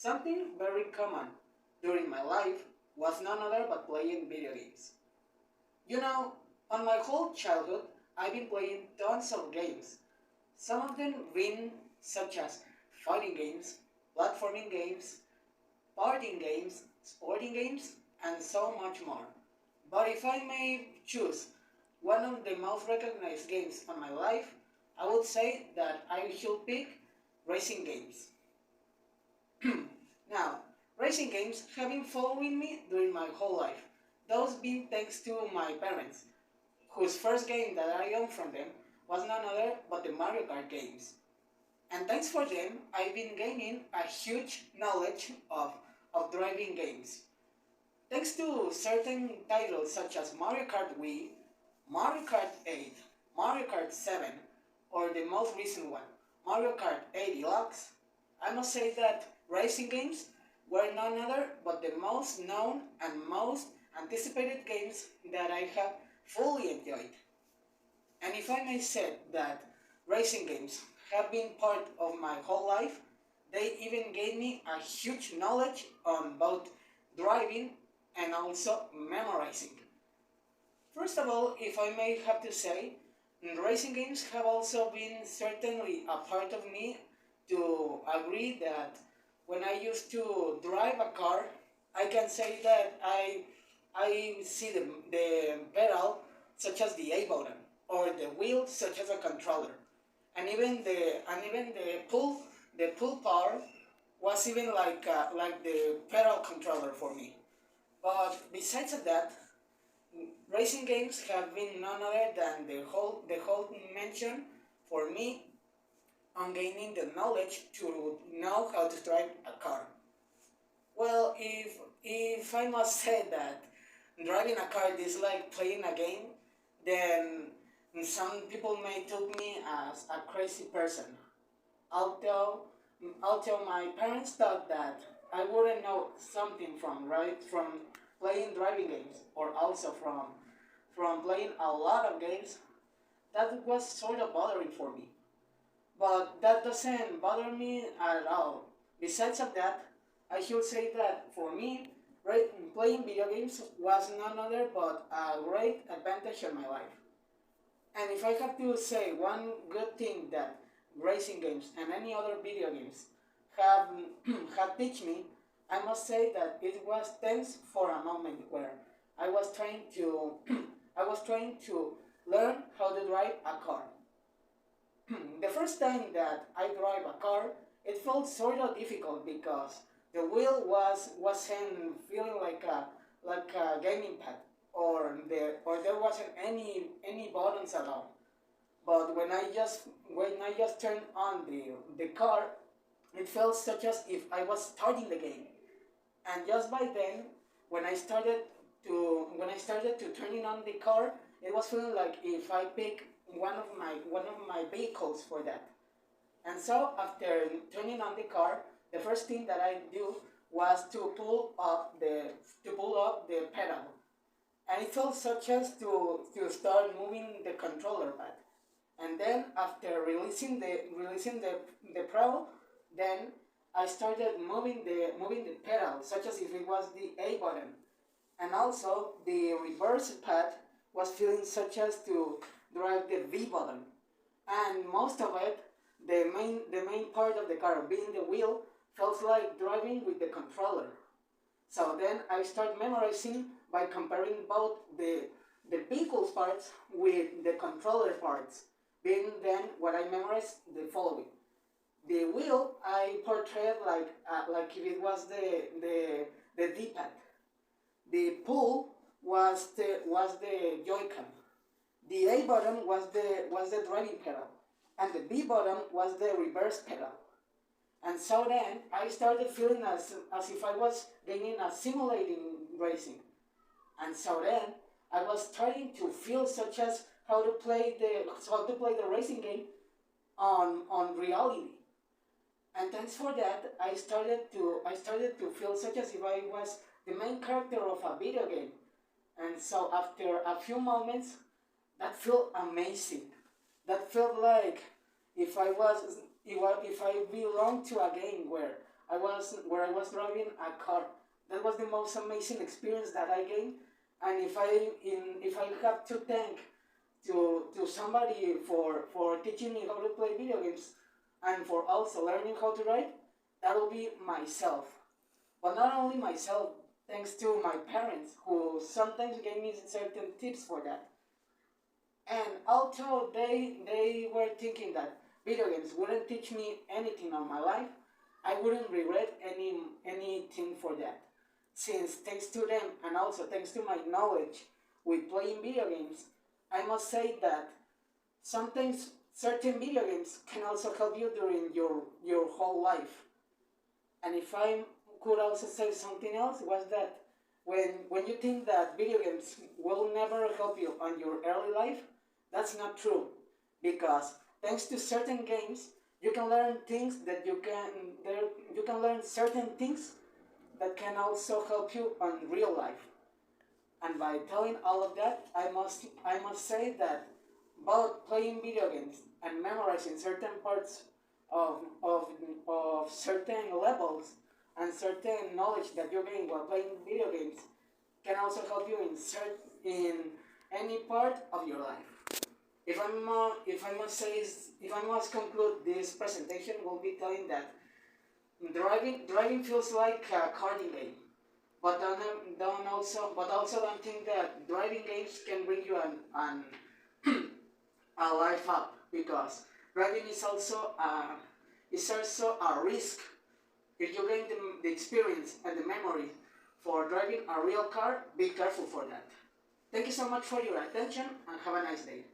Something very common during my life was none other but playing video games. You know, on my whole childhood, I've been playing tons of games. Some of them been such as fighting games, platforming games, partying games, sporting games, and so much more. But if I may choose one of the most recognized games of my life, I would say that I should pick racing games. Now, racing games have been following me during my whole life. Those being thanks to my parents, whose first game that I owned from them was none other but the Mario Kart games. And thanks for them, I've been gaining a huge knowledge of driving games. Thanks to certain titles such as Mario Kart Wii, Mario Kart 8, Mario Kart 7, or the most recent one, Mario Kart 8 Deluxe, I must say that racing games were none other but the most known and most anticipated games that I have fully enjoyed. And if I may say that racing games have been part of my whole life, they even gave me a huge knowledge on both driving and also memorizing. First of all, if I may have to say, racing games have also been certainly a part of me to agree that when I used to drive a car, I can say that I see the pedal such as the A button or the wheel such as a controller, and even the pull power was even like the pedal controller for me. But besides of that, racing games have been none other than the whole mention for me on gaining the knowledge to know how to drive a car. Well, if I must say that driving a car is like playing a game, then some people may take me as a crazy person. Although although my parents thought that I wouldn't know something from playing driving games or also from playing a lot of games, that was sort of bothering for me. But that doesn't bother me at all. Besides of that, I should say that for me, playing video games was none other but a great advantage in my life. And if I have to say one good thing that racing games and any other video games have have teach me, I must say that it was tense for a moment where I was trying to I was trying to learn how to drive a car. The first time that I drive a car, it felt sort of difficult because the wheel wasn't feeling like a gaming pad, or there wasn't any buttons at all. But when I just turned on the car, it felt such as if I was starting the game. And just by then, when I started to turning on the car, it was feeling like if I pick one of my vehicles for that. And so after turning on the car, the first thing that I do was to pull up the pedal, and it felt such as to start moving the controller pad. And then after releasing the pedal, then I started moving the pedal, such as if it was the A button, and also the reverse pad was feeling such as to drive the V button, and most of it, the main part of the car being the wheel, felt like driving with the controller. So then I start memorizing by comparing both the vehicle's parts with the controller parts. Being then what I memorized the following: the wheel I portrayed like if it was the D-pad. The pull was the Joy-Con. The A button was the driving pedal, and the B button was the reverse pedal. And so then I started feeling as if I was gaining a simulating racing. And so then I was starting to feel such as how to play the racing game on reality. And thanks for that, I started to feel such as if I was the main character of a video game. And so after a few moments, that felt amazing. That felt like if I belonged to a game where I was driving a car. That was the most amazing experience that I gained. And if I have to thank to somebody for teaching me how to play video games and for also learning how to write, that will be myself. But not only myself, thanks to my parents who sometimes gave me certain tips for that. And although they were thinking that video games wouldn't teach me anything on my life, I wouldn't regret anything for that. Since thanks to them and also thanks to my knowledge with playing video games, I must say that sometimes certain video games can also help you during your whole life. And if I could also say something else, was that when you think that video games will never help you on your early life, that's not true. Because thanks to certain games, you can learn things that you can learn certain things that can also help you on real life. And by telling all of that, I must say that both playing video games and memorizing certain parts of, of, of certain levels and certain knowledge that you gain while playing video games can also help you in any part of your life. If I must conclude this presentation, we'll be telling that driving feels like a carding game, but but also don't think that driving games can bring you a life up, because driving is also a risk. If you gain the experience and the memory for driving a real car, be careful for that. Thank you so much for your attention and have a nice day.